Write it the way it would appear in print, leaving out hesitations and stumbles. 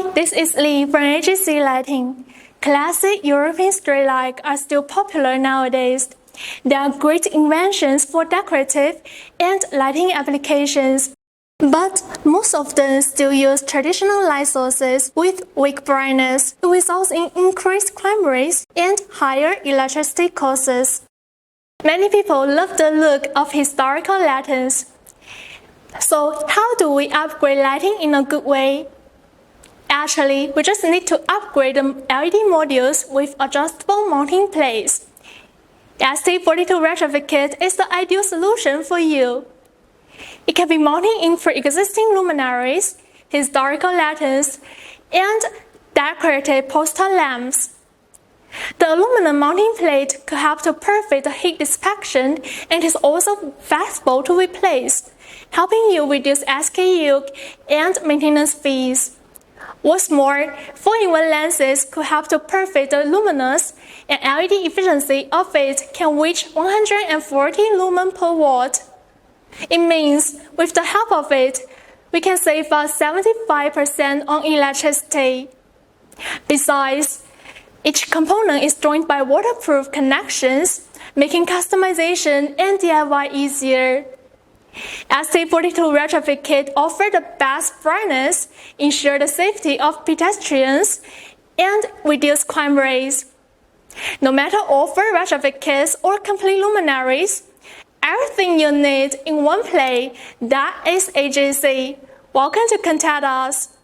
Hi, this is Lee from AGC Lighting. Classic European street lights are still popular nowadays. They are great inventions for decorative and lighting applications. But most of them still use traditional light sources with weak brightness, results in increased crime rates and higher electricity costs. Many people love the look of historical lanterns. So how do we upgrade lighting in a good way? Actually, we just need to upgrade the LED modules with adjustable mounting plates. ST42 Retrofit Kit is the ideal solution for you. It can be mounted in pre-existing luminaries, historical lanterns, and decorative poster lamps. The aluminum mounting plate could help to perfect the heat dissipation and is also flexible to replace, helping you reduce SKU and maintenance fees. What's more, 4-in-1 lenses could help to perfect the luminous and LED efficiency of it can reach 140 lumen per watt. It means, with the help of it, we can save us 75% on electricity. Besides, each component is joined by waterproof connections, making customization and DIY easier. ST42 Retrofit Kit offers the best brightness, ensure the safety of pedestrians, and reduce crime rates. No matter offer retrofit kits or complete luminaries, everything you need in one place, that is AGC. Welcome to contact us.